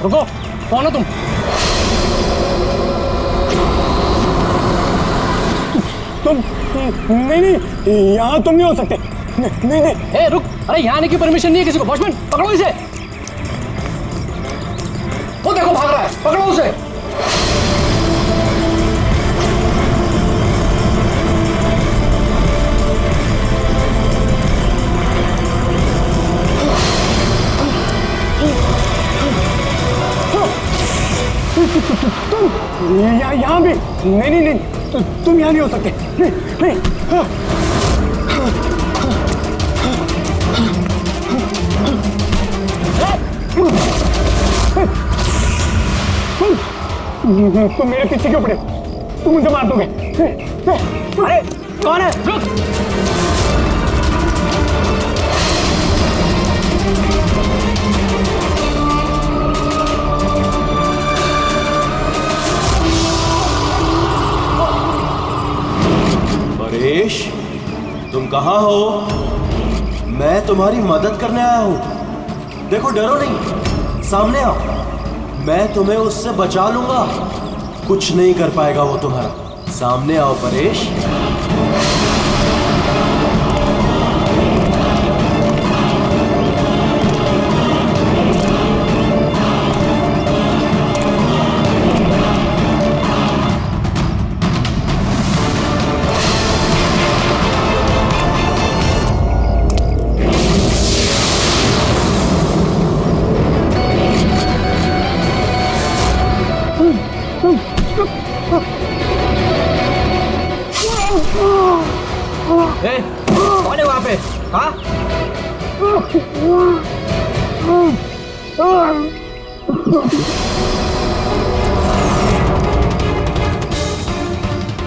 रुको, कौन हो तुम? नहीं, यहाँ तुम नहीं हो सकते। नहीं। ए रुक, अरे यहाँ आने की परमिशन नहीं है किसी को। वॉचमैन पकड़ो इसे। वो देखो भाग रहा है, पकड़ो उसे। तुम यहाँ भी नहीं, तुम यहाँ नहीं हो सकते। नहीं। तुम मेरे पीछे क्यों पड़े? तुम मुझे मार दोगे। अरे कौन है? रुक। परेश, तुम कहाँ हो? मैं तुम्हारी मदद करने आया हूँ। देखो, डरो नहीं, सामने आओ। मैं तुम्हें उससे बचा लूंगा। कुछ नहीं कर पाएगा वो तुम्हारा। सामने आओ परेश। कौन है वहां पे? हाँ?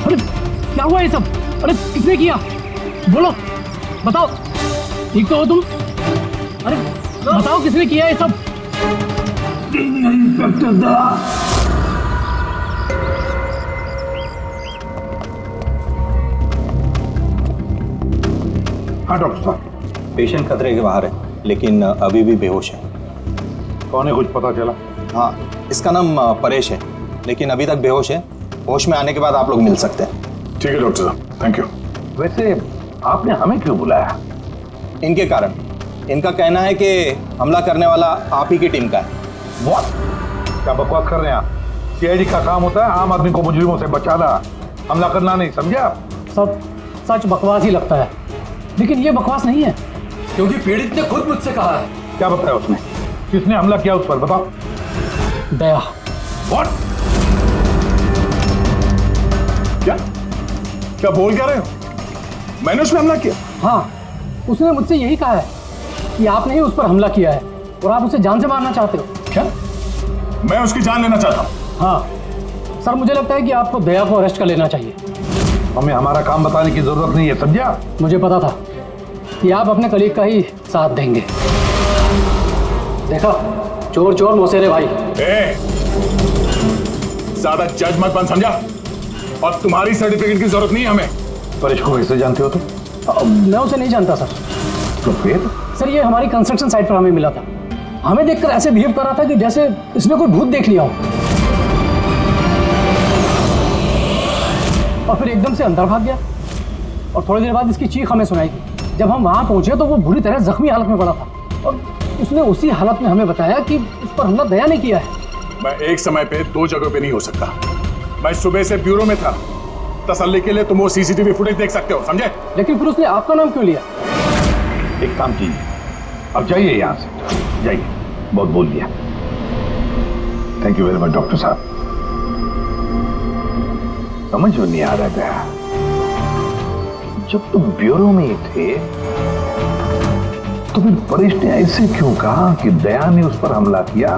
अरे क्या हुआ ये सब? अरे किसने किया? बोलो, बताओ। ठीक तो हो तुम? अरे बताओ किसने किया ये सब? इंस्पेक्टर दा। हाँ डॉक्टर साहब। पेशेंट खतरे के बाहर है, लेकिन अभी भी बेहोश है। कौन है, कुछ पता चला? हाँ, इसका नाम परेश है, लेकिन अभी तक बेहोश है। होश में आने के बाद आप लोग मिल सकते हैं। ठीक है डॉक्टर साहब, थैंक यू। वैसे आपने हमें क्यों बुलाया? इनके कारण। इनका कहना है कि हमला करने वाला आप ही की टीम का है। What? क्या बकवास कर रहे हैं आप? सीआईडी का काम होता है आम आदमी को मुजरिमों से बचाना, हमला करना नहीं, समझे आप? सब सच बकवास ही लगता है, लेकिन ये बकवास नहीं है, क्योंकि पीड़ित ने खुद मुझसे कहा है। क्या बताया उसने? किसने हमला किया उस पर, बताओ। दया। What? क्या बोल क्या रहे हो? मैंने उसमें हमला किया? हाँ, उसने मुझसे यही कहा है कि आपने ही उस पर हमला किया है और आप उसे जान से मारना चाहते हो। क्या? मैं उसकी जान लेना चाहता हूँ? हाँ सर, मुझे लगता है कि आपको दया को अरेस्ट कर लेना चाहिए। हमें हमारा काम बताने की जरूरत नहीं है, समझा? मुझे पता था कि आप अपने कलीग का ही साथ देंगे। देखा, चोर चोर मौसेरे भाई। ज्यादा जज मत बन, समझा? और तुम्हारी सर्टिफिकेट की जरूरत नहीं है हमें। परेश को कैसे जानते हो तुम? मैं उसे नहीं जानता सर। तो फिर? सर, ये हमारी कंस्ट्रक्शन साइट पर हमें मिला था। हमें देखकर ऐसे बिहेव कर रहा था कि जैसे इसने कोई भूत देख लिया हो, और फिर एकदम से अंदर भाग गया। और थोड़ी देर बाद इसकी चीख हमें सुनाई दी। जब हम वहां पहुंचे तो वो बुरी तरह जख्मी हालत में पड़ा था, और उसने उसी हालत में हमें बताया कि उस पर हमला दया ने किया है। मैं एक समय पे दो जगह पे नहीं हो सकता। मैं सुबह से ब्यूरो में था। तसल्ली के लिए तुम वो सीसीटीवी फुटेज देख सकते हो, समझे? लेकिन फिर उसने आपका नाम क्यों लिया? एक काम कीजिए, अब जाइए यहाँ से, जाइए। बहुत बोल दिया। Thank you very much doctor साहब। समझ में नहीं आ रहा था, जब तुम ब्यूरो में ही थे तो फिर परेश ने ऐसे क्यों कहा कि दया ने उस पर हमला किया?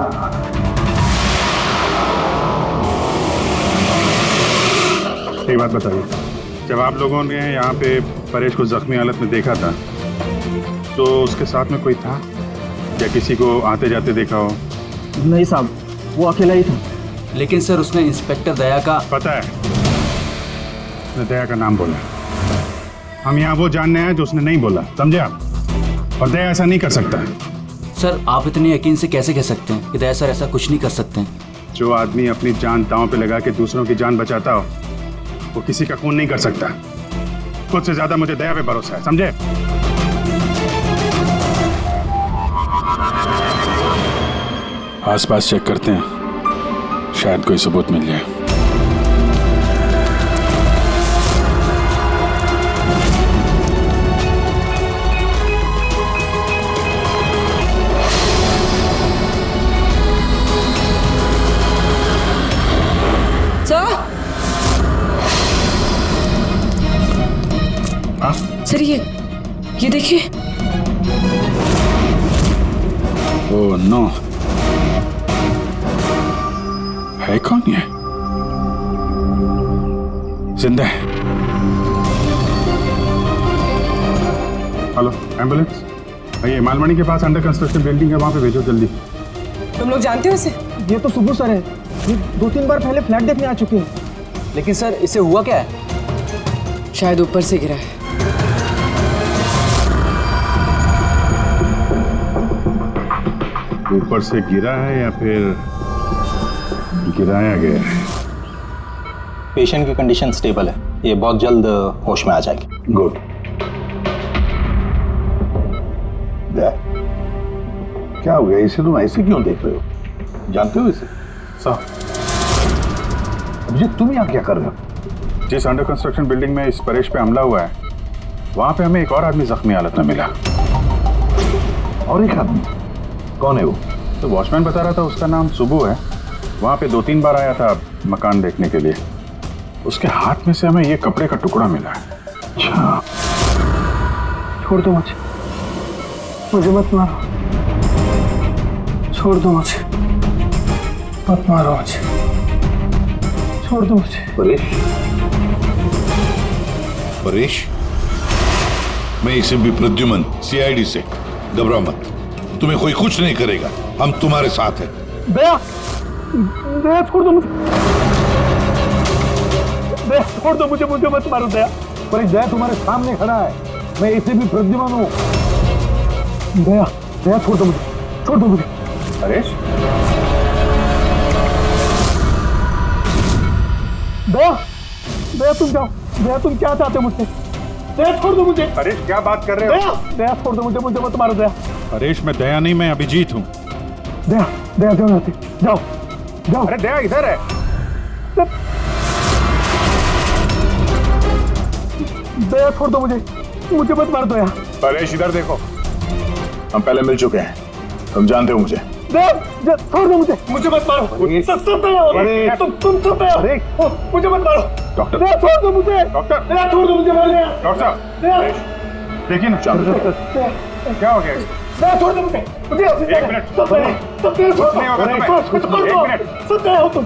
एक बात बताइए, जब आप लोगों ने यहाँ पे परेश को जख्मी हालत में देखा था तो उसके साथ में कोई था या किसी को आते जाते देखा हो? नहीं साहब, वो अकेला ही था। लेकिन सर, उसने इंस्पेक्टर दया का पता है, उसने दया का नाम बोला। हम यहाँ वो जानने आए जो उसने नहीं बोला, समझे आप? और दया ऐसा नहीं कर सकता। सर आप इतने यकीन से कैसे कह सकते हैं कि दया सर ऐसा कुछ नहीं कर सकते हैं? जो आदमी अपनी जान दांव पे लगा के दूसरों की जान बचाता हो वो किसी का खून नहीं कर सकता। खुद से ज्यादा मुझे दया पे भरोसा है, समझे? आसपास चेक करते हैं, शायद कोई सबूत मिल जाए। सर ये देखिए। ओह नो, है कौन ये? जिंदा है। हेलो एम्बुलेंस, ये मालमणी के पास अंडर कंस्ट्रक्शन बिल्डिंग है, वहां पे भेजो जल्दी। तुम लोग जानते हो इसे? ये तो सुबह सर है, ये 2-3 बार पहले फ्लैट देखने आ चुके हैं। लेकिन सर इसे हुआ क्या है? शायद ऊपर से गिरा है। ऊपर से गिरा है या फिर गिराया गया है? पेशेंट की कंडीशन स्टेबल है, ये बहुत जल्द होश में आ जाएगी। गुड। क्या हो गया? इसे तुम ऐसे क्यों देख रहे हो? जानते हो इसे? साहब, अभिजीत तुम यहाँ क्या कर रहे हो? जिस अंडर कंस्ट्रक्शन बिल्डिंग में इस परेश पे हमला हुआ है वहां पे हमें एक और आदमी जख्मी हालत में मिला। और एक आदमी? कौन है वो? तो वॉचमैन बता रहा था उसका नाम सुबू है, वहां पे 2-3 बार आया था मकान देखने के लिए। उसके हाथ में से हमें ये कपड़े का टुकड़ा मिला है। अच्छा, छोड़ दो मुझे मत मारो, छोड़ दो मुझे, मत मारो मुझे, छोड़ दो मुझे। परेश, परेश, मैं इसे भी प्रद्युमन सीआईडी से, घबराओ मत, तुम्हें कोई कुछ नहीं करेगा, हम तुम्हारे साथ हैं। दया, दया छोड़ दो मुझे, दया छोड़ दो मुझे, मुझे मत मारो दया। परेश दया तुम्हारे सामने खड़ा है, मैं इसे भी प्रद्युमन हूँ। दया, दया छोड़ दो मुझे, छोड़ दो मुझे। परेश, दया, दया तुम जाओ, दया तुम क्या चाहते हो मुझसे? दया छोड़ दो मुझे। परेश क्या बात कर रहे हो? दया, दया छोड़ दो मुझे, मुझे मत मारो दया। परेश मैं दया नहीं, मैं अभिजीत हूँ। दया, दया जाओ यहाँ से, जाओ, जाओ। अरे दया इधर है। दया छोड़ दो मुझे, मुझे मत मार दो दया। परेश इधर देखो, हम पहले मिल चुके हैं, तुम जानते हो मुझे। दया छोड़ दो मुझे, मुझे मत मारो। सब दया हो, तुम सब दया हो, मुझे मत मारो। डॉक्टर, दया छोड़ दो मुझे, डॉक्टर, दया छोड़ दो मुझे, मार दया। डॉक्टर साहब, दया, देखिए ना, क्या हो गया इसे? दया छोड़ दो मुझे, मुझे एक मिनट, सब दया, सब दया कुछ नहीं होगा तुम्हें, कुछ कर दो, एक मिनट। सब दया हो तुम,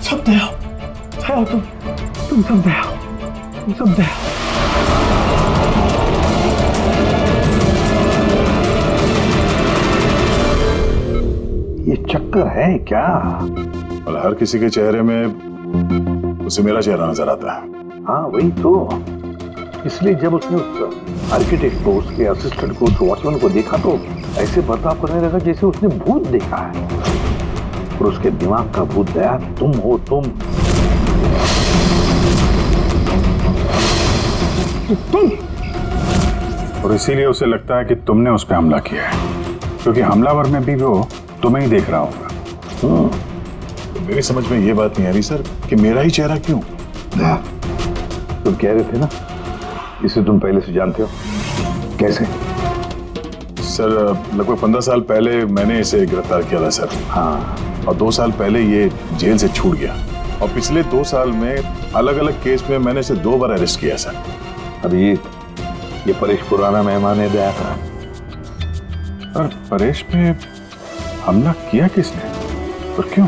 सब दया हो तुम सब दया हो, तुम सब दया हो। ये चक्कर है क्या? और हर किसी के चेहरे में उसे मेरा चेहरा नजर आता है। हाँ वही तो, इसलिए जब उसने उस आर्किटेक्ट को, उसके असिस्टेंट को, उस वॉचमैन को देखा तो ऐसे बर्ताव करने लगा जैसे उसने भूत देखा है। और उसके दिमाग का भूत दया तुम हो, तुम। और इसीलिए उसे लगता है कि तुमने उस पर हमला किया है, क्योंकि हमलावर में भी वो तुम्हें ही देख रहा होगा। तो मेरी समझ में ये बात नहीं आ रही सर कि मेरा ही चेहरा क्यों? दया, तुम कह रहे थे ना इसे तुम पहले से जानते हो, कैसे? सर लगभग 15 साल पहले मैंने इसे गिरफ्तार किया था सर। हाँ, और 2 साल पहले ये जेल से छूट गया, और पिछले 2 साल में अलग अलग केस में मैंने इसे 2 बार अरेस्ट किया सर। अभी ये परेश पुराना मेहमान है दया का। और परेश पे हमला किया किसने और क्यों?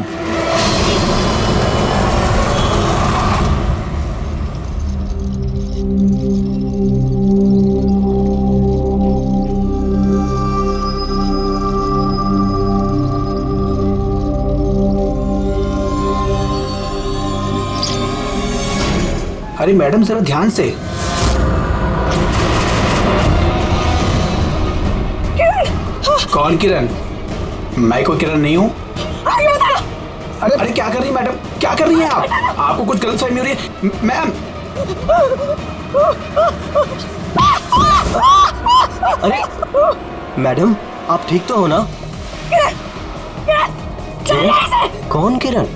अरे मैडम जरा ध्यान से। कौन किरण? मैं कोई किरण नहीं हूँ। अरे क्या कर रही है मैडम, क्या कर रही हैं आप? आपको कुछ गलतफहमी हो रही है मैम। अरे मैडम, आप ठीक तो हो ना? कौन किरण?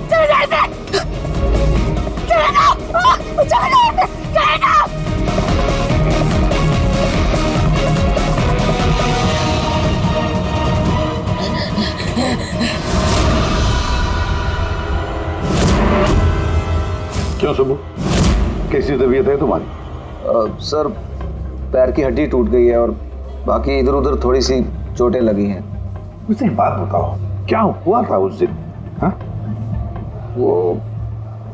क्यों सुबह, कैसी तबीयत है तुम्हारी? सर पैर की हड्डी टूट गई है और बाकी इधर उधर थोड़ी सी चोटें लगी हैं। मुझे एक बात बताओ, क्या हुआ था उस दिन? हाँ? वो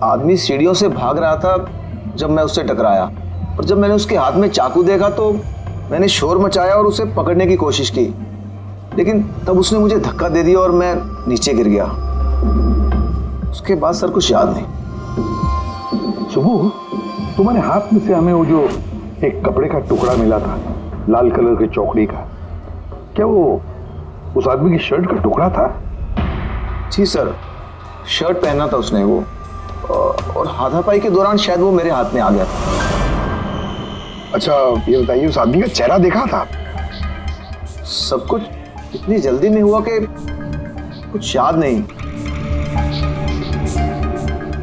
आदमी सीढ़ियों से भाग रहा था जब मैं उससे टकराया, और जब मैंने उसके हाथ में चाकू देखा तो मैंने शोर मचाया और उसे पकड़ने की कोशिश की, लेकिन तब उसने मुझे धक्का दे दिया और मैं नीचे गिर गया। उसके बाद सर कुछ याद नहीं। सुबह, तुम्हारे हाथ में से हमें वो जो एक कपड़े का टुकड़ा मिला था लाल कलर की चौकड़ी का, क्या वो उस आदमी की शर्ट का टुकड़ा था? जी सर, शर्ट पहना था उसने वो, और हाथापाई के दौरान शायद वो मेरे हाथ में आ गया था। अच्छा ये बताइए, उस आदमी का चेहरा देखा था? सब कुछ इतनी जल्दी में हुआ कि कुछ याद नहीं।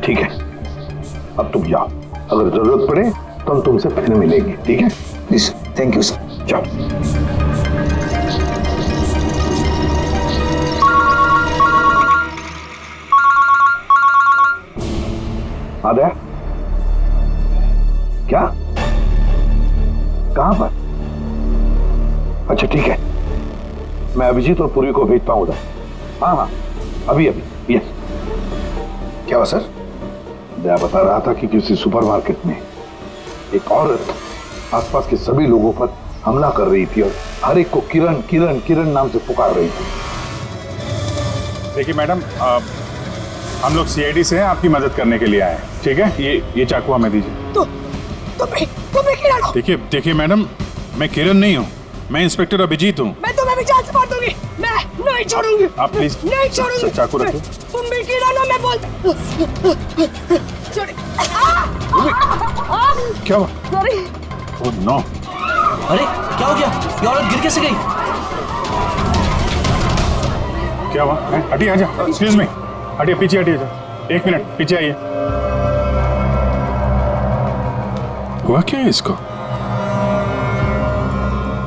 ठीक है, अब तुम जाओ, अगर जरूरत पड़े तो हम तुमसे फिर मिलेंगे, ठीक है? Please, thank you sir. जाओ। आद्या, क्या? कहां पर? अच्छा ठीक है, मैं अभिजीत और पूर्वी को भेजता हूं उधर। हाँ हाँ, अभी अभी। यस। क्या हुआ सर? मैं बता रहा था कि किसी सुपरमार्केट में एक औरत आसपास के सभी लोगों पर हमला कर रही थी और हर एक को किरण किरण किरण नाम से पुकार रही थी। देखिए मैडम, हम लोग सीआईडी से हैं, आपकी मदद करने के लिए आए हैं, ठीक है? ये चाकू हमें दीजिए। तुम्हें किरण हो? देखिए मैडम, मैं किरण नहीं हूँ, मैं इंस्पेक्टर अभिजीत हूँ। मैं तुम्हें भी जान से मार दूंगी। मैं नहीं छोड़ूंगी। आप प्लीज नहीं छोड़ूंगी। चाकू रखिए। तुम भी किरण हो, मैं बोल। क्या हुआ? सॉरी। Oh no. अरे क्या हो गया? ये औरत गिर कैसे गई? क्या हुआ? हटिए, आजा। एक्सक्यूज मी, हटिए, पीछे हटिए। एक मिनट पीछे आइए। हुआ क्या है इसको?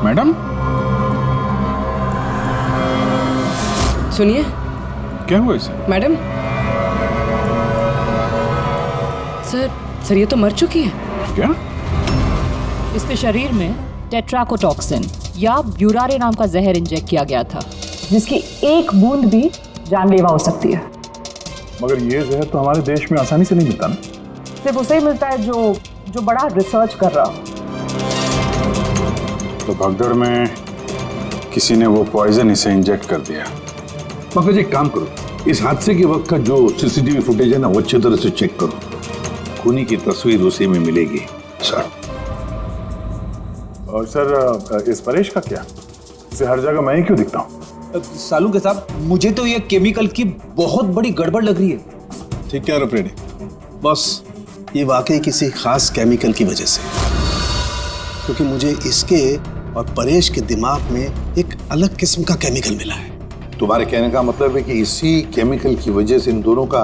मैडम सुनिए। क्या हुआ इसे? मैडम, सर ये तो मर चुकी है। क्या? इसके शरीर में टेट्राकोटॉक्सिन या ब्यूरारे नाम का जहर इंजेक्ट किया गया था, जिसकी एक बूंद भी जानलेवा हो सकती है। मगर ये जहर तो हमारे देश में आसानी से नहीं मिलता ना। सिर्फ उसे ही मिलता है जो बड़ा रिसर्च कर रहा हो। तो भगदड़ में किसी ने वो पॉइजन इसे इंजेक्ट कर दिया। मगर एक काम करो, इस हादसे के वक्त का जो सीसीटीवी फुटेज है ना, वो अच्छी तरह से चेक करो। खूनी की तस्वीर उसी में मिलेगी सर। और सर इस परेश का क्या? इसे हर जगह मैं ही क्यों दिखता हूँ? सालू के साहब, मुझे तो ये केमिकल की बहुत बड़ी गड़बड़ लग रही है। ठीक कह रहे फ्रेडी, बस ये वाकई किसी खास केमिकल की वजह से, क्योंकि मुझे इसके और परेश के दिमाग में एक अलग किस्म का केमिकल मिला है। तुम्हारे कहने का मतलब है कि इसी केमिकल की वजह से इन दोनों का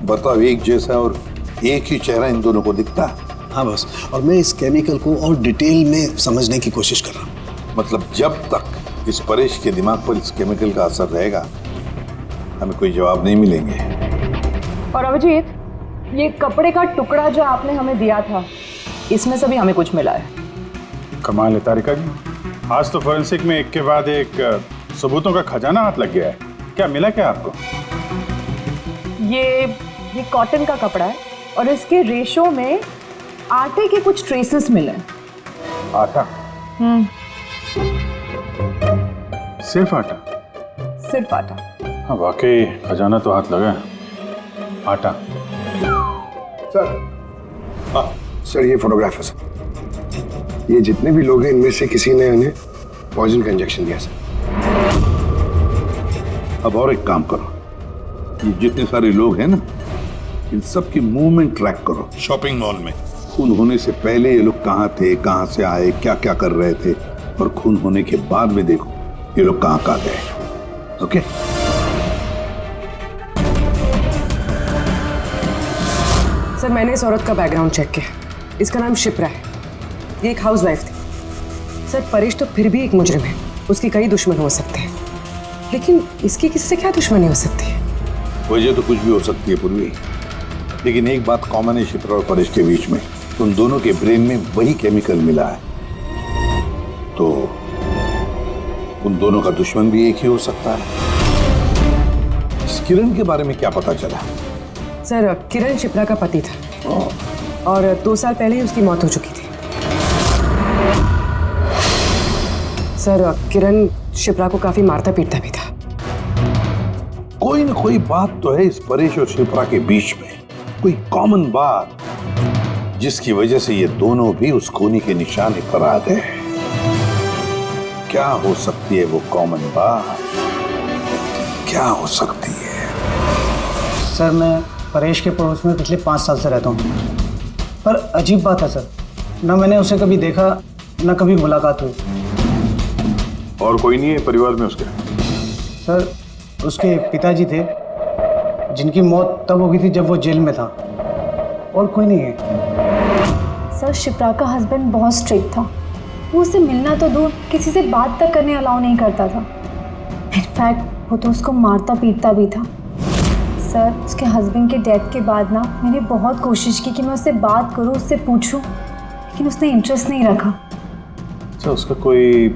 बर्ताव एक जैसा और एक ही चेहरा इन दोनों को दिखता है। हाँ बस, और मैं इस केमिकल को और डिटेल में समझने की कोशिश कर रहा हूँ। मतलब जब तक इस परेश के दिमाग पर इस केमिकल का असर रहेगा, हमें कोई जवाब नहीं मिलेंगे। और अभिजीत, ये कपड़े का टुकड़ा जो आपने हमें दिया था, इसमें से भी हमें कुछ मिला है। कमाल है तारिका जी, आज तो फोरेंसिक में एक के बाद एक सबूतों का खजाना हाथ लग गया है। क्या मिला क्या आपको? ये कॉटन का कपड़ा है और इसके रेशों में आटे के कुछ ट्रेसेस मिले। आटा? सिर्फ आटा? सिर्फ आटा। हाँ वाकई खजाना तो हाथ लगा है। आटा। सर ये फोटोग्राफ है सर। ये जितने भी लोग हैं इनमें से किसी ने उन्हें पॉइजन का इंजेक्शन दिया सर। अब और एक काम करो, ये जितने सारे लोग हैं ना, इन सब की मूवमेंट ट्रैक करो। शॉपिंग मॉल में खून होने से पहले ये लोग कहाँ थे, कहाँ से आए, क्या क्या कर रहे थे, और खून होने के बाद में देखो ये लोग कहाँ कहाँ गए। ओके? सर, मैंने इस औरत का बैकग्राउंड चेक किया। इसका नाम शिप्रा है। ये एक हाउसवाइफ थी। सर, परेश तो फिर भी एक मुजरिम है, उसकी कई दुश्मन हो सकते हैं, लेकिन इसकी किससे क्या दुश्मनी हो सकती है? वजह तो कुछ भी हो सकती है पूर्वी, लेकिन एक बात कॉमन है शिप्रा और परेश के बीच में, उन दोनों के ब्रेन में वही केमिकल मिला है, तो उन दोनों का दुश्मन भी एक ही हो सकता है। इस किरण के बारे में क्या पता चला? सर, किरण शिप्रा का पति था और 2 साल पहले ही उसकी मौत हो चुकी थी। सर, किरण शिप्रा को काफी मारता पीटता भी था। कोई न कोई बात तो है इस परेश और शिप्रा के बीच में, कोई कॉमन बात, जिसकी वजह से ये दोनों भी उस खूनी के निशाने पर आ गए। क्या हो सकती है वो कॉमन बात? क्या हो सकती है? सर, मैं परेश के पड़ोस में पिछले 5 साल से रहता हूँ, पर अजीब बात है सर, ना मैंने उसे कभी देखा, ना कभी मुलाकात हुई। और कोई नहीं है परिवार में उसके? सर, उसके पिताजी थे, जिनकी मौत तब हो गई थी जब वो जेल में था, और कोई नहीं है। सर, शिप्रा का हस्बैंड बहुत स्ट्रिक्ट था। वो उससे मिलना तो दूर, किसी से बात तक करने अलाउ नहीं करता था। इनफैक्ट वो तो उसको मारता पीटता भी था। सर, उसके हस्बैंड के डेथ के बाद ना मैंने बहुत कोशिश की कि मैं उससे बात करूं, उससे पूछूं, लेकिन उसने इंटरेस्ट नहीं रखा। अच्छा, उसका कोई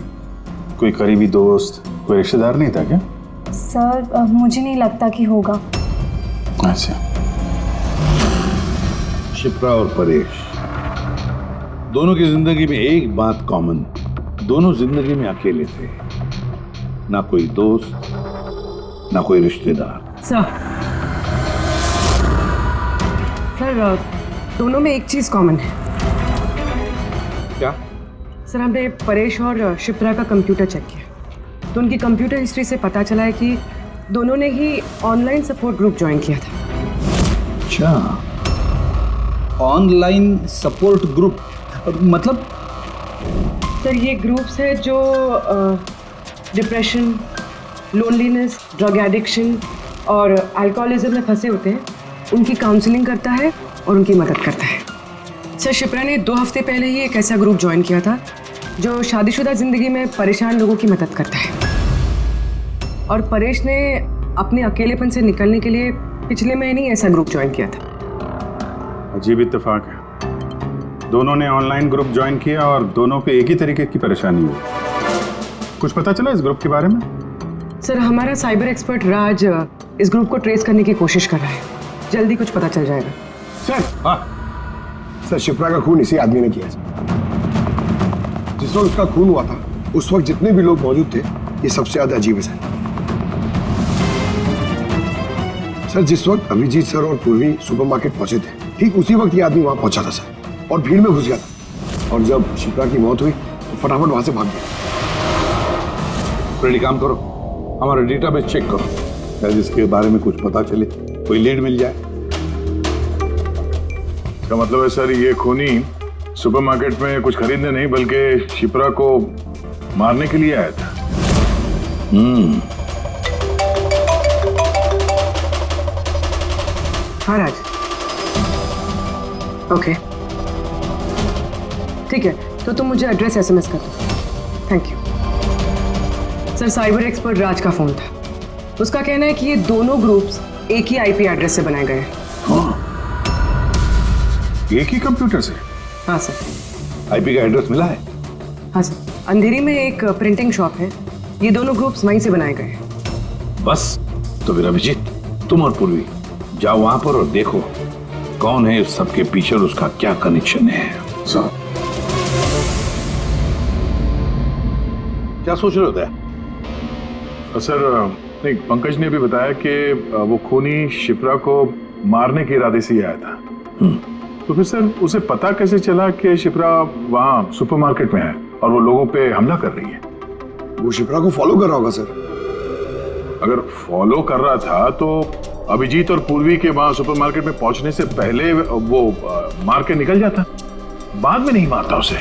करीबी दोस्त, कोई रिश्तेदार नहीं था क्या? सर, मुझे नहीं लगता कि होगा। अच्छा। शिप्रा और परेश दोनों की जिंदगी में एक बात कॉमन, दोनों जिंदगी में अकेले थे, ना कोई दोस्त, ना कोई रिश्तेदार। सर, दोनों में एक चीज कॉमन है। क्या? सर, हमने परेश और शिप्रा का कंप्यूटर चेक किया, तो उनकी कंप्यूटर हिस्ट्री से पता चला है कि दोनों ने ही ऑनलाइन सपोर्ट ग्रुप ज्वाइन किया था। अच्छा, ऑनलाइन सपोर्ट ग्रुप मतलब? सर, ये ग्रुप्स है जो डिप्रेशन, लोनलीनेस, ड्रग एडिक्शन और अल्कोहलिज्म में फंसे होते हैं, उनकी काउंसलिंग करता है और उनकी मदद करता है। सर, शिप्रा ने 2 हफ्ते पहले ही एक ऐसा ग्रुप ज्वाइन किया था जो शादीशुदा जिंदगी में परेशान लोगों की मदद करता है, और परेश ने अपने अकेलेपन से निकलने के लिए पिछले महीने ही ऐसा ग्रुप ज्वाइन किया था। अजीब इत्तेफाक है, दोनों ने ऑनलाइन ग्रुप ज्वाइन किया और दोनों को एक ही तरीके की परेशानी हुई। कुछ पता चला इस ग्रुप के बारे में? सर, हमारा साइबर एक्सपर्ट राज इस ग्रुप को ट्रेस करने की कोशिश कर रहा है, जल्दी कुछ पता चल जाएगा। सर, सर, शिप्रा का खून इसी आदमी ने किया। जिस वक्त उसका खून हुआ था, उस वक्त जितने भी लोग मौजूद थे, ये सबसे ज्यादा अजीब है सर। जिस वक्त अभिजीत सर और पूर्वी सुपरमार्केट पहुंचे थे, ठीक उसी वक्त ये आदमी वहां पहुंचा था सर, और भीड़ में घुस गया था, और जब शिप्रा की मौत हुई तो फटाफट वहां से भाग गया। रेडी, काम करो, हमारा डेटाबेस चेक करो, शायद इसके बारे में कुछ पता चले, कोई लीड मिल जाए। इसका मतलब है सर, ये खूनी सुपरमार्केट में कुछ खरीदने नहीं बल्कि शिप्रा को मारने के लिए आया था। हाँ राज, ओके, ठीक है, तो तुम मुझे एड्रेस SMS कर दो। Thank you. Sir, cyber expert Raj का फोन था, उसका कहना है कि ये दोनों ग्रुप्स एक ही IP एड्रेस से बनाए गए हैं। एक ही कंप्यूटर से? हाँ सर। IP का एड्रेस मिला है? हाँ सर, अंधेरी में एक प्रिंटिंग शॉप है, ये दोनों ग्रुप्स वहीं से बनाए गए हैं। बस, तो फिर अभिजीत, तुम और पूर्वी जाओ वहां पर और देखो कौन है इस सबके पीछे और उसका क्या कनेक्शन है। सर, क्या सोच रहे होते हैं? सर, नहीं, पंकज ने भी बताया कि वो खूनी शिप्रा को मारने के इरादे से ही आया था। तो फिर सर, उसे पता कैसे चला कि शिप्रा वहाँ सुपरमार्केट में है और वो लोगों पे हमला कर रही है? वो शिप्रा को फॉलो कर रहा होगा सर। अगर फॉलो कर रहा था तो अभिजीत और पूर्वी के वहां सुपरमार्केट में पहुंचने से पहले वो मार के निकल जाता, बाद में नहीं मारता उसे।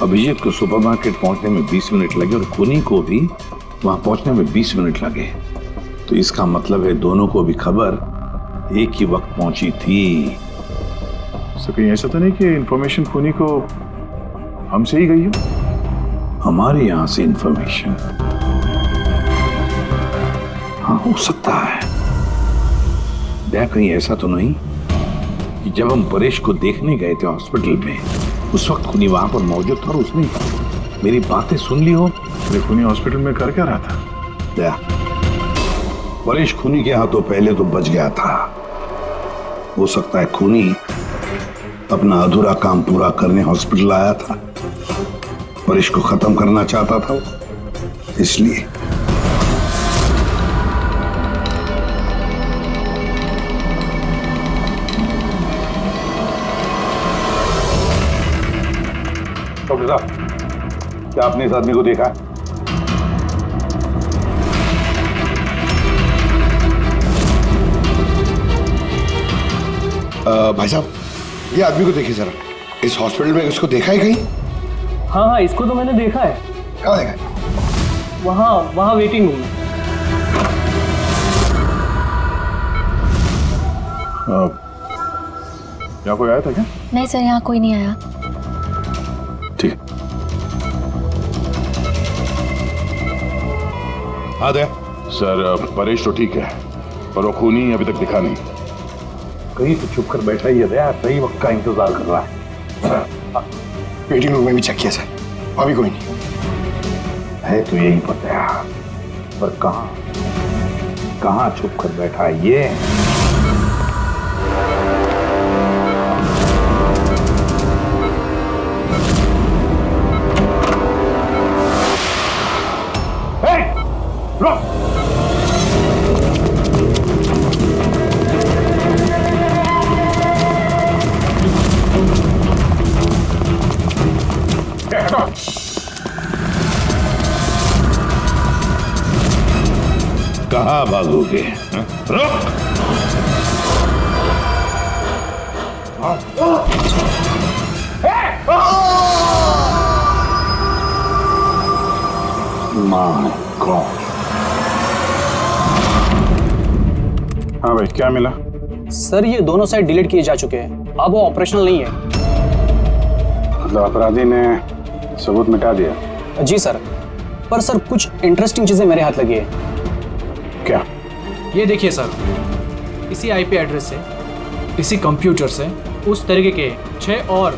अभिजीत को सुपरमार्केट पहुंचने में 20 मिनट लगे और खूनी को भी वहां पहुंचने में 20 मिनट लगे, तो इसका मतलब है दोनों को भी खबर एक ही वक्त पहुंची थी। सो कहीं ऐसा तो नहीं कि इंफॉर्मेशन खूनी को हमसे ही गई हो? हमारे यहां से इंफॉर्मेशन? हाँ, हो सकता है। क्या कहीं ऐसा तो नहीं कि जब हम परेश को देखने गए थे हॉस्पिटल में, उस वक्त खूनी वहां पर मौजूद था और उसने मेरी बातें सुन ली हो? खूनी हॉस्पिटल में कर क्या रहा था? क्या परेश खूनी के हाथों पहले तो बच गया था। हो सकता है खूनी अपना अधूरा काम पूरा करने हॉस्पिटल आया था, परेश को खत्म करना चाहता था इसलिए। डॉक्टर साहब, क्या आपने इस आदमी को देखा है? भाई साहब, ये आदमी को देखिए जरा, इस हॉस्पिटल में इसको देखा है कहीं? हाँ हाँ, इसको तो मैंने देखा है। कहाँ देखा है? वहाँ वेटिंग रूम में। यहाँ कोई आया था क्या? नहीं सर, यहाँ कोई नहीं आया। ठीक। हाँ दे सर, परेश तो ठीक है पर वो खूनी अभी तक दिखा नहीं। कहीं तो छुप कर बैठा ही है दया, सही वक्त का इंतजार कर रहा है। वेटिंग रूम में भी चेक किया सर, अभी कोई नहीं है। तो यही पता है, पर कहाँ छुप कर बैठा है ये? कहाँ भागोगे? रुक! My God. हाँ भाई, क्या मिला? सर, ये दोनों साइड डिलीट किए जा चुके हैं, अब वो ऑपरेशनल नहीं है। मतलब अपराधी ने सबूत मिटा दिया? जी सर, पर सर कुछ इंटरेस्टिंग चीजें मेरे हाथ लगी है। क्या? ये देखिए सर, इसी आईपी एड्रेस से, इसी कंप्यूटर से उस तरीके के 6 और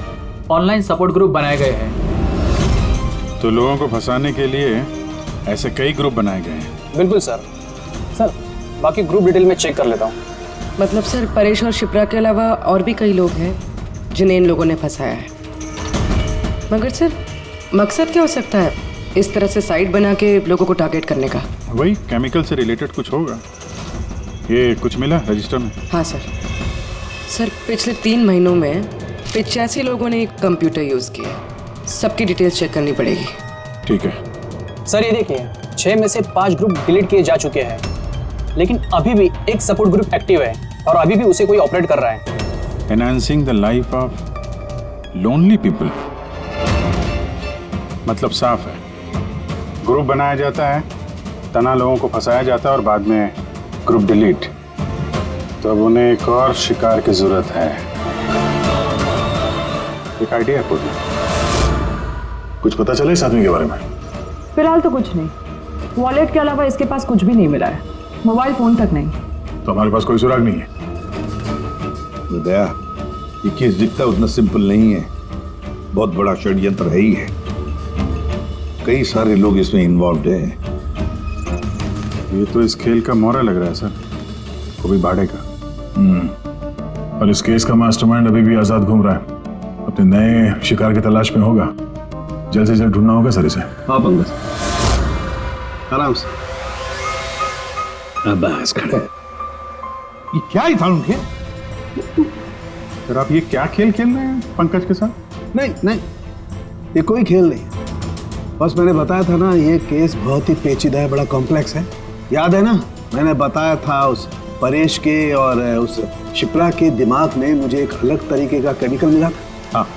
ऑनलाइन सपोर्ट ग्रुप बनाए गए हैं। तो लोगों को फंसाने के लिए ऐसे कई ग्रुप बनाए गए हैं? बिल्कुल सर। सर, बाकी ग्रुप डिटेल में चेक कर लेता हूँ। मतलब सर, परेश और शिप्रा के अलावा और भी कई लोग हैं जिन्हें इन लोगों ने फंसाया है। मगर सर, मकसद क्या हो सकता है इस तरह से साइट बना के लोगों को टारगेट करने का? वही केमिकल से रिलेटेड कुछ होगा। ये कुछ मिला रजिस्टर में? हाँ सर। सर, पिछले 3 महीनों में 85 लोगों ने कंप्यूटर यूज़ किया। सबकी डिटेल्स चेक करनी पड़ेगी। ठीक है सर। ये देखिए, 6 में से 5 ग्रुप डिलीट किए जा चुके हैं, लेकिन अभी भी एक सपोर्ट ग्रुप एक्टिव है और अभी भी उसे कोई ऑपरेट कर रहा है। Enhancing the life of lonely people. मतलब साफ है, ग्रुप बनाया जाता है, तना लोगों को फंसाया जाता है और बाद में ग्रुप डिलीट। तो अब उन्हें एक और शिकार की जरूरत है। एक आइडिया है पूरी। कुछ पता चला इस आदमी के बारे में? फिलहाल तो कुछ नहीं। वॉलेट के अलावा इसके पास कुछ भी नहीं मिला है, मोबाइल फोन तक नहीं। तो हमारे पास कोई सुराग नहीं है। दया, ये केस दिखता उतना सिंपल नहीं है, बहुत बड़ा षड्यंत्र है ही है। कई सारे लोग इसमें इन्वॉल्व हैं। ये तो इस खेल का मोहरा लग रहा है सर, वो भी भाड़े का। और इस केस का मास्टरमाइंड अभी भी आजाद घूम रहा है, अपने नए शिकार की तलाश में होगा। जल्द से जल्द ढूंढना होगा सर इसे। हाँ पंकज, आराम से। बस खड़े। ये क्या ही था उनके? सर, आप ये क्या खेल खेल रहे हैं पंकज के साथ? नहीं नहीं, ये कोई खेल नहीं। बस मैंने बताया था ना, ये केस बहुत ही पेचीदा है, बड़ा कॉम्प्लेक्स है। याद है ना मैंने बताया था उस परेश के और उस शिप्रा के दिमाग में मुझे एक अलग तरीके का केमिकल मिला था। हाँ,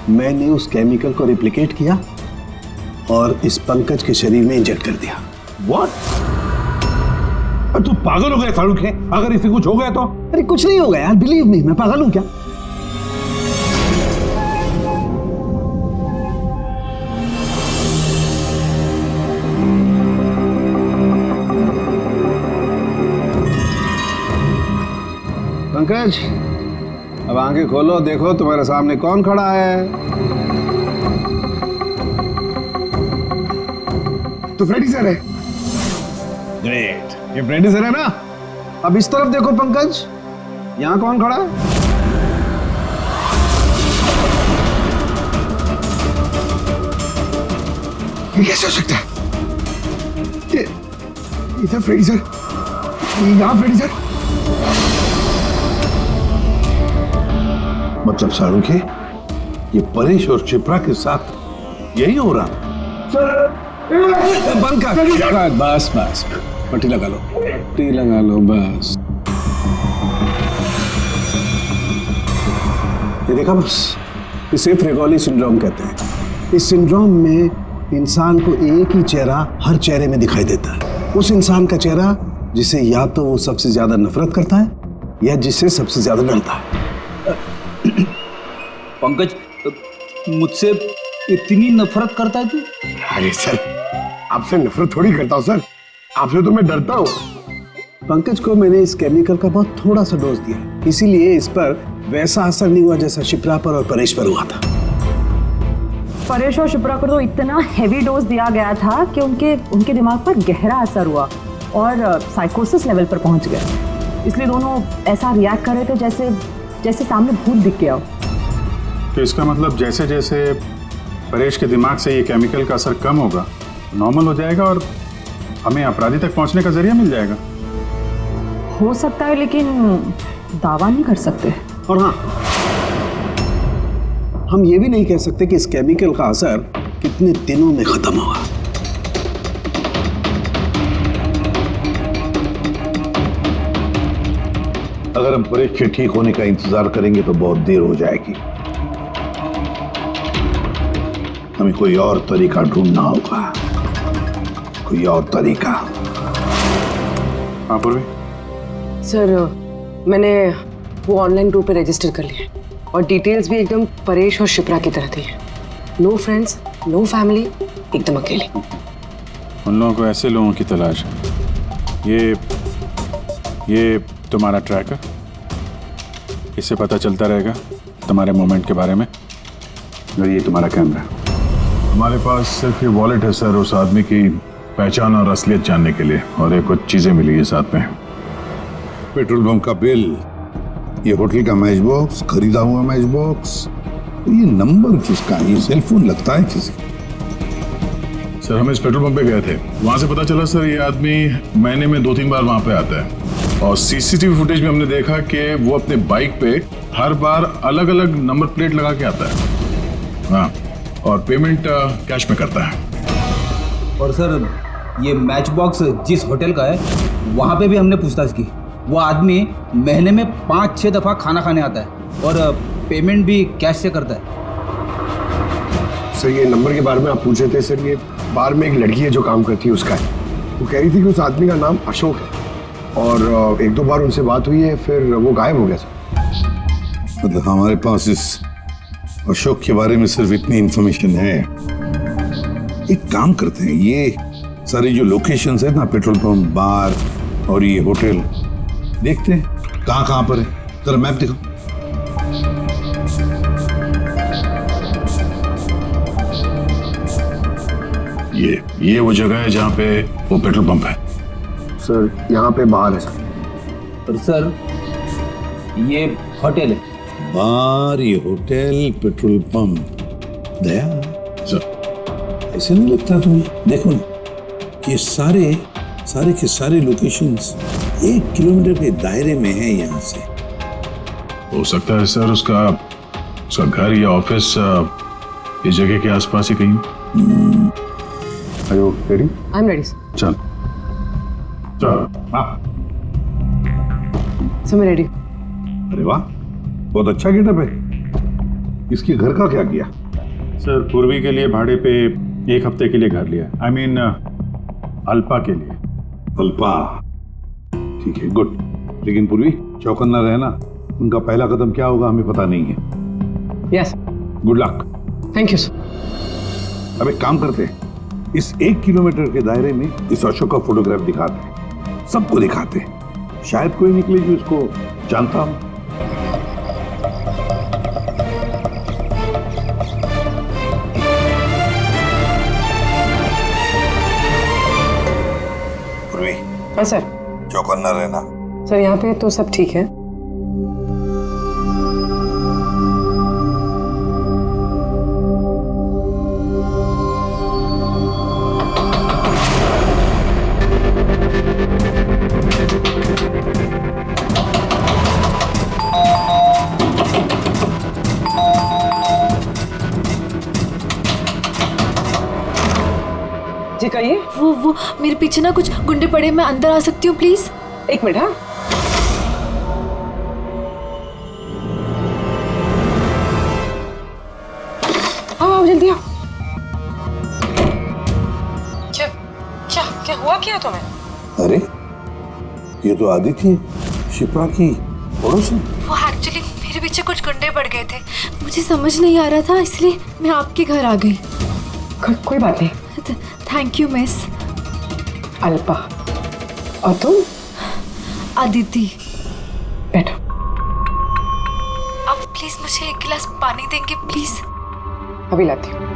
मैंने उस केमिकल को रिप्लिकेट किया और इस पंकज के शरीर में इंजेक्ट कर दिया। व्हाट? तू पागल हो गया फारूक है? अगर इसे कुछ हो गया तो? अरे कुछ नहीं होगा यार, बिलीव मी, मैं पागल हूं क्या? पंकज, अब आंखें खोलो, देखो तुम्हारे सामने कौन खड़ा है। तो फ्रेडी सर है। ग्रेट, ये फ्रेडी सर है ना? अब इस तरफ देखो पंकज, यहां कौन खड़ा है? ये कैसे हो सकता है? ये इधर फ्रेडी सर, यहाँ फ्रेडी सर। मतलब शाहरुख है, ये परेश और शिप्रा के साथ यही हो रहा? बंद कर। बस बस, पट्टी लगा लो, पट्टी लगा लो, बस। ये देखा बस, इसे फ्रेगोली सिंड्रोम कहते हैं। इस सिंड्रोम में इंसान को एक ही चेहरा हर चेहरे में दिखाई देता है। उस इंसान का चेहरा जिसे या तो वो सबसे ज्यादा नफरत करता है या जिससे सबसे ज्यादा डरता है। पंकज, मुझसे इतनी नफरत करता है तू? अरे सर, आपसे नफरत थोड़ी करता हूँ सर, आपसे तो मैं डरता हूँ। पंकज को मैंने इस केमिकल का बहुत थोड़ा सा डोज दिया, इसीलिए इस पर वैसा असर नहीं हुआ जैसा शिप्रा पर और परेश पर हुआ था। परेश और शिप्रा को तो इतना हैवी डोज दिया गया था कि उनके दिमाग पर गहरा असर हुआ और साइकोसिस लेवल पर पहुंच गए। इसलिए दोनों ऐसा रिएक्ट कर रहे थे जैसे सामने भूत दिख गया हो। तो इसका मतलब जैसे जैसे परेश के दिमाग से ये केमिकल का असर कम होगा, नॉर्मल हो जाएगा और हमें अपराधी तक पहुंचने का जरिया मिल जाएगा। हो सकता है, लेकिन दावा नहीं कर सकते। और हाँ, हम ये भी नहीं कह सकते कि इस केमिकल का असर कितने दिनों में खत्म होगा। अगर हम परेश के ठीक होने का इंतजार करेंगे तो बहुत देर हो जाएगी। हमें कोई और तरीका ढूंढना होगा, कोई और तरीका। हाँ पूर्वी? सर, मैंने वो ऑनलाइन ग्रुप पे रजिस्टर कर लिया और डिटेल्स भी एकदम परेश और शिप्रा की तरह थी। नो फ्रेंड्स, नो फैमिली, एकदम अकेले। उन लोगों को ऐसे लोगों की तलाश है। ये तुम्हारा ट्रैकर, इससे पता चलता रहेगा तुम्हारे मूवमेंट के बारे में। और ये तुम्हारा कैमरा। हमारे पास सिर्फ ये वॉलेट है सर, उस आदमी की पहचान और असलियत जानने के लिए, और एक कुछ चीजें मिली है साथ में। पेट्रोल पंप का बिल, ये होटल का मैच बॉक्स, खरीदा हुआ मैच बॉक्स, तो ये नंबर किसका है? ये सेलफोन लगता है किसी? सर हम इस पेट्रोल पंप पे गए थे, वहां से पता चला सर ये आदमी महीने में 2-3 बार वहां पे आता है और सीसीटीवी फुटेज में हमने देखा कि वो अपने बाइक पे हर बार अलग अलग नंबर प्लेट लगा के आता है। हाँ, और पेमेंट कैश में करता है। और सर ये मैच बॉक्स जिस होटल का है वहाँ पे भी हमने पूछताछ की। वो आदमी महीने में 5-6 दफ़ा खाना खाने आता है और पेमेंट भी कैश से करता है। सर ये नंबर के बारे में आप पूछ रहे थे सर, ये बार में एक लड़की है जो काम करती है उसका है। वो कह रही थी कि उस आदमी का नाम अशोक है और 1-2 बार उनसे बात हुई है, फिर वो गायब हो गया सर। मतलब हमारे पास इस अशोक के बारे में सिर्फ इतनी इंफॉर्मेशन है। एक काम करते हैं, ये सारी जो लोकेशंस है ना, पेट्रोल पंप, बार और ये होटल, देखते हैं कहाँ पर है। जरा मैप दिखाओ। ये वो जगह है जहाँ पे वो पेट्रोल पंप है। सर यहाँ पे बाहर है सर। और सर ये होटल है। बार, ये होटल, पेट्रोल पंप। दया सर, ऐसे नहीं लगता तुम्हें? देखो ना, ये सारे के सारे लोकेशंस 1 किलोमीटर के दायरे में है यहाँ से। हो सकता है सर उसका घर या ऑफिस इस जगह के आसपास ही कहीं। Are you ready? I'm ready, sir. चल चलो। हाँ सर मैं रेडी। अरे वाह, बहुत अच्छा गेटअप है। इसके घर का क्या किया? सर पूर्वी के लिए भाड़े पे 1 हफ्ते के लिए घर लिया। आई मीन अल्पा के लिए। अल्पा, ठीक है, गुड। लेकिन पूर्वी, चौकन्ना रहना। उनका पहला कदम क्या होगा हमें पता नहीं है। Yes. Good luck. Thank you sir. अब एक काम करते हैं, इस 1 किलोमीटर के दायरे में इस अशोक का फोटोग्राफ दिखाते हैं, सबको दिखाते हैं। शायद कोई निकले जो इसको जानता हो। पूर्वी, हाँ सर। चौकन्ना रहना। सर यहाँ पे तो सब ठीक है। जी कहिए। वो मेरे पीछे ना कुछ गुंडे पड़े, मैं अंदर आ सकती हूँ प्लीज? 1 मिनट। हाँ आओ जल्दी आओ। क्या क्या क्या हुआ क्या तुम्हें? अरे ये तो आदित्य है, शिप्रा की पड़ोसी। वो एक्चुअली मेरे पीछे कुछ गुंडे पड़ गए थे, मुझे समझ नहीं आ रहा था, इसलिए मैं आपके घर आ गई। कोई बात नहीं। Thank you miss. अल्पा। और तुम? अदिति। बैठो। अब प्लीज मुझे 1 गिलास पानी देंगे प्लीज? अभी लाती हूँ।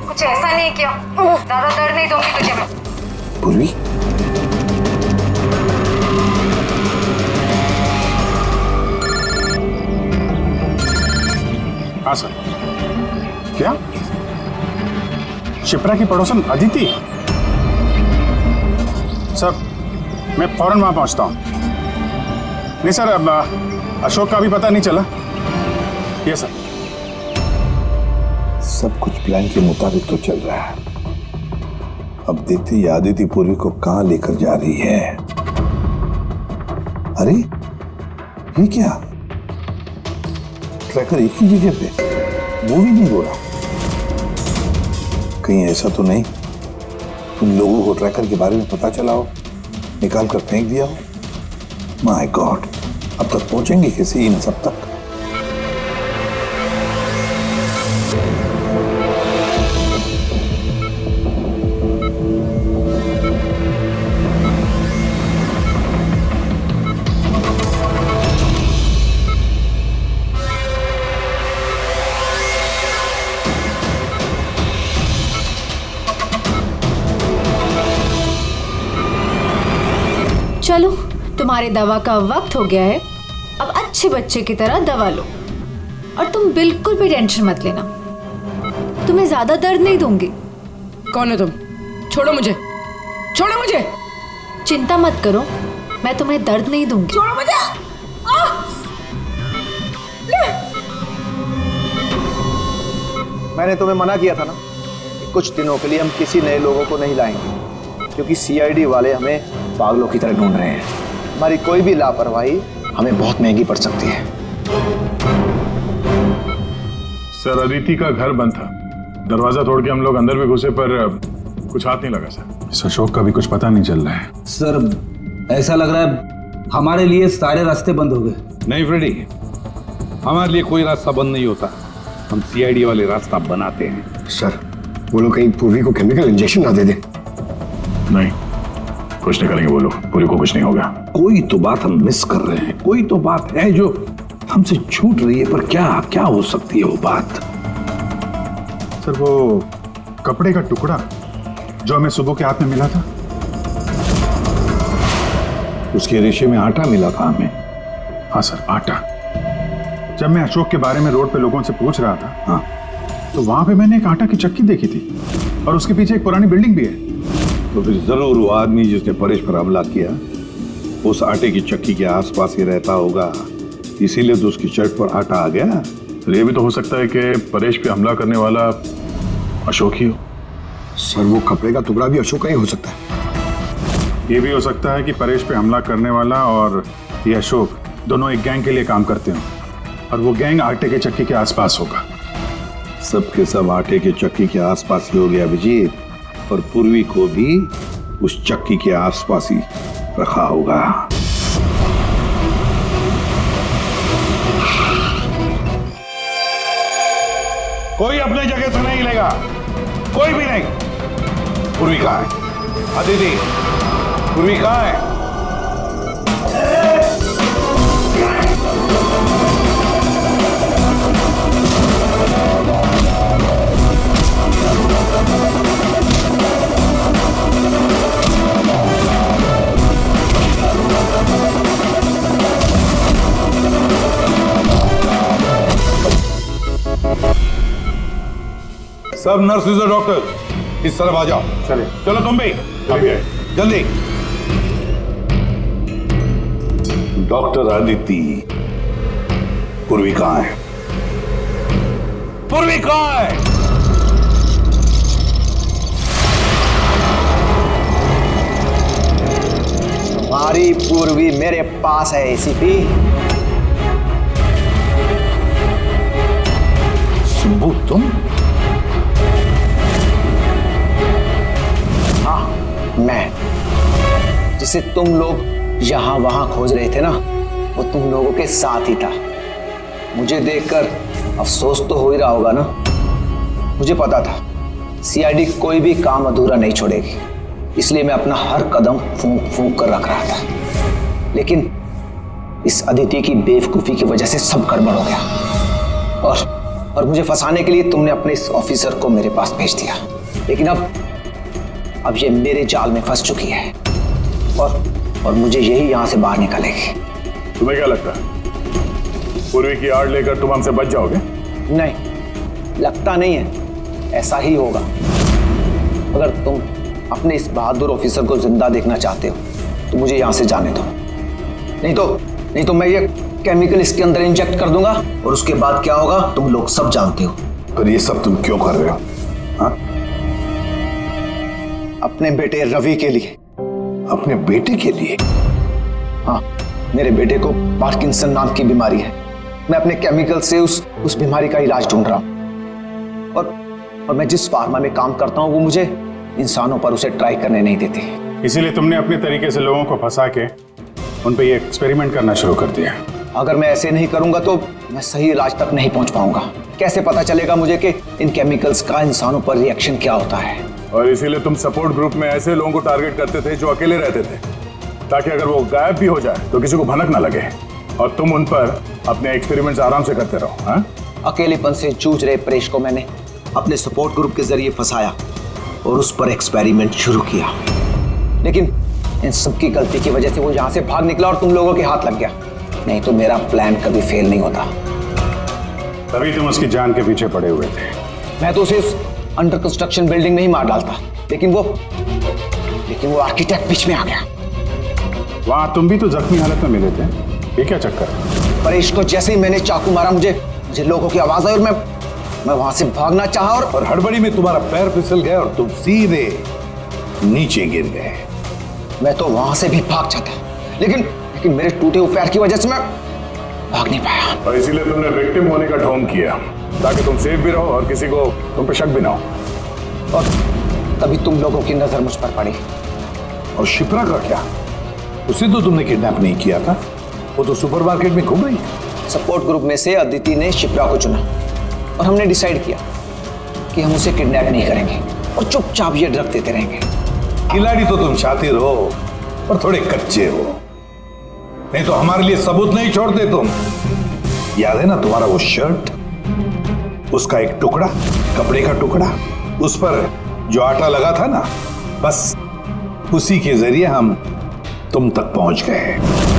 कुछ ऐसा नहीं किया, ज्यादा दर्द नहीं दूंगी तुझे मैं। पूर्वी, हाँ सर। क्या शिप्रा की पड़ोसन अदिति? सर मैं फौरन वहां पहुंचता हूं। नहीं सर, अब अशोक का भी पता नहीं चला। ये सर। सब कुछ प्लान के मुताबिक तो चल रहा है। अब देखते ही आदित्य पूर्वी को कहां लेकर जा रही है। अरे ये क्या, ट्रैकर एक ही जगह पे मूव ही नहीं हो रहा। कहीं ऐसा तो नहीं तुम लोगों को ट्रैकर के बारे में पता चला हो, निकाल कर फेंक दिया हो? माय गॉड, अब तक पहुंचेंगे कैसे इन सब तक? चलो, तुम्हारे दवा का वक्त हो गया है, अब अच्छे बच्चे की तरह दवा लो। और तुम बिल्कुल भी टेंशन मत लेना, तुम्हें ज्यादा दर्द नहीं दूंगी। कौन हो तुम? छोड़ो मुझे, छोड़ो मुझे। चिंता मत करो, मैं तुम्हें दर्द नहीं दूंगी। छोड़ो मुझे। मैंने तुम्हें मना किया था ना कि कुछ दिनों के लिए हम किसी नए लोगों को नहीं लाएंगे, क्योंकि सीआईडी वाले हमें पागलों की तरह ढूंढ रहे हैं। हमारी कोई भी लापरवाही हमें बहुत महंगी पड़ सकती है। सर अदिति का घर बंद था, दरवाजा तोड़ के हम लोग अंदर भी घुसे पर कुछ हाथ नहीं लगा सर। इस अशोक का भी कुछ पता नहीं चल रहा है। सर ऐसा लग रहा है हमारे लिए सारे रास्ते बंद हो गए। नहीं फ्रेडी, हमारे लिए कोई रास्ता बंद नहीं होता, हम सीआईडी वाले रास्ता बनाते हैं। सर वो लोग कहीं पूर्वी को केमिकल इंजेक्शन ना दे दे। नहीं, कुछ नहीं करेंगे वो लोग, पूरी को कुछ नहीं होगा। कोई तो बात हम मिस कर रहे हैं, कोई तो बात है जो हमसे छूट रही है, पर क्या क्या हो सकती है वो बात? सर वो कपड़े का टुकड़ा जो हमें सुबह के हाथ में मिला था, उसके रेशे में आटा मिला था हमें। हाँ सर, आटा। जब मैं अशोक के बारे में रोड पे लोगों से पूछ रहा था, हाँ, तो वहां पे मैंने एक आटा की चक्की देखी थी और उसके पीछे एक पुरानी बिल्डिंग भी है। तो फिर जरूर वो आदमी जिसने परेश पर हमला किया उस आटे की चक्की के आसपास ही रहता होगा, इसीलिए तो उसकी शर्ट पर आटा आ गया। तो ये भी तो हो सकता है कि परेश पे हमला करने वाला अशोक ही हो। सर वो कपड़े का टुकड़ा भी अशोक का ही हो सकता है। ये भी हो सकता है कि परेश पे हमला करने वाला और ये अशोक दोनों एक गैंग के लिए काम करते हो और वो गैंग आटे के चक्की के आसपास होगा। सबके सब आटे के चक्की के आसपास ही हो गया अभिजीत, और पूर्वी को भी उस चक्की के आसपास ही रखा होगा। कोई अपने जगह से नहीं लेगा, कोई भी नहीं। पूर्वी कहाँ है? अदिति, पूर्वी कहाँ है? सब नर्सेज और डॉक्टर इस तरफ आ जाओ। चले, चलो तुम भी जल्दी। डॉक्टर आदिति, पूर्वी कहाँ है? पूर्वी कहाँ है? हमारी पूर्वी मेरे पास है एसीपी। सुब्बू तुम? हाँ, मैं। जिसे तुम लोग यहां वहां खोज रहे थे ना, वो तुम लोगों के साथ ही था। मुझे देखकर अफसोस तो हो ही रहा होगा ना। मुझे पता था सीआईडी कोई भी काम अधूरा नहीं छोड़ेगी, इसलिए मैं अपना हर कदम फूंक फूंक कर रख रहा था। लेकिन इस अदिति की बेवकूफी की वजह से सब गड़बड़ हो गया और मुझे फंसाने के लिए तुमने अपने इस ऑफिसर को मेरे पास भेज दिया। लेकिन अब ये मेरे जाल में फंस चुकी है और मुझे यही यहां से बाहर निकालेगी। तुम्हें क्या लगता है पूर्वी की आड़ लेकर तुम हमसे बच जाओगे? नहीं, लगता नहीं है, ऐसा ही होगा। अगर तुम अपने इस बहादुर ऑफिसर को जिंदा देखना चाहते हो तो मुझे यहां से जाने दो, नहीं तो मैं ये केमिकल इसके अंदर इंजेक्ट कर दूंगा और उसके बाद क्या होगा तुम लोग सब जानते हो। पर ये सब तुम क्यों कर रहे हो? हाँ? अपने बेटे रवि के लिए। अपने बेटे के लिए? हाँ, मेरे बेटे को पार्किंसन नाम की बीमारी है। मैं अपने केमिकल से उस बीमारी का इलाज ढूंढ रहा हूं और मैं जिस फार्मा में काम करता हूं वो मुझे इंसानों पर उसे ट्राई करने नहीं देती। इसीलिए तुमने अपने तरीके से लोगों को फंसा के उन पे ये एक्सपेरिमेंट करना शुरू कर दिया। अगर मैं ऐसे नहीं करूंगा तो मैं सही इलाज तक नहीं पहुंच पाऊंगा। कैसे पता चलेगा मुझे कि इन केमिकल्स का इंसानों पर रिएक्शन क्या होता है? और इसीलिए तुम सपोर्ट ग्रुप में ऐसे लोगों को टारगेट करते थे जो अकेले रहते थे, ताकि अगर वो गायब भी हो जाए तो किसी को भनक ना लगे और तुम उन पर अपने एक्सपेरिमेंट्स आराम से करते रहो। हाँ? अकेलेपन से जूझ रहे परेश को मैंने अपने सपोर्ट ग्रुप के जरिए फंसाया और उस पर एक्सपेरिमेंट शुरू किया। लेकिन इन सबकी गलती की वजह से वो यहां से भाग निकला और तुम लोगों के हाथ लग गया। नहीं तो मेरा प्लान कभी फेल नहीं होता। तभी तुम उसकी जान के पीछे पड़े हुए थे। मैं तो उसे अंडर कंस्ट्रक्शन बिल्डिंग में ही मार डालता, लेकिन वो आर्किटेक्ट बीच में आ गया। वहां तुम भी तो जख्मी हालत में मिले थे, ये क्या चक्कर? परेश को जैसे ही मैंने चाकू मारा मुझे लोगों की आवाज आई और मैं वहां से भागना चाहा और हड़बड़ी में तुम्हारा पैर फिसल गया और तुम सीधे नीचे गिर गए। मैं तो वहां से भी भाग जाता, लेकिन मेरे टूटे हुए पैर की वजह से मैं भाग नहीं पाया। और इसीलिए तुमने विक्टिम होने का ढोंग किया, ताकि तुम सेफ भी रहो और किसी को तुम पे शक भी ना हो। और तभी तुम लोगों की नजर मुझ पर पड़ी। और शिप्रा का क्या? उसे तो तुमने किडनैप नहीं किया था, वो तो सुपरमार्केट में घूम रही थी। सपोर्ट ग्रुप में से अदिति ने शिप्रा को चुना और हमने डिसाइड किया कि हम उसे किडनैप नहीं करेंगे और चुपचाप ये ड्रग देते रहेंगे। खिलाड़ी तो तुम शातिर हो और थोड़े कच्चे हो, नहीं तो हमारे लिए सबूत नहीं छोड़ते तुम। याद है ना तुम्हारा वो शर्ट, उसका एक टुकड़ा, कपड़े का टुकड़ा, उस पर जो आटा लगा था ना, बस उसी के जरिए हम तुम तक पहुंच गए।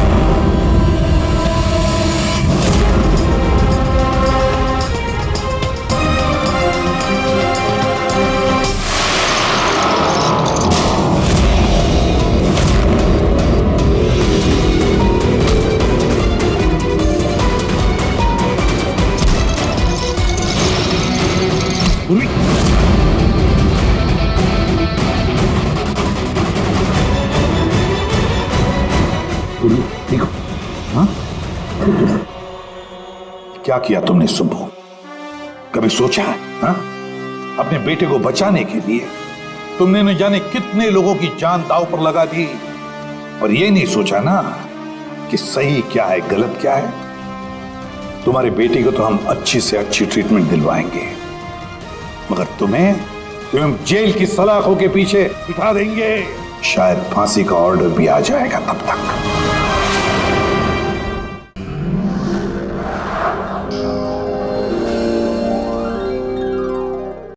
देखो, हाँ? क्या किया तुमने सुब्बू? कभी सोचा है? हाँ? अपने बेटे को बचाने के लिए तुमने न जाने कितने लोगों की जान दांव पर लगा दी, पर यह नहीं सोचा ना कि सही क्या है, गलत क्या है। तुम्हारे बेटे को तो हम अच्छी से अच्छी ट्रीटमेंट दिलवाएंगे, मगर तुम्हें जेल की सलाखों के पीछे बिठा देंगे। शायद फांसी का ऑर्डर भी आ जाएगा तब तक।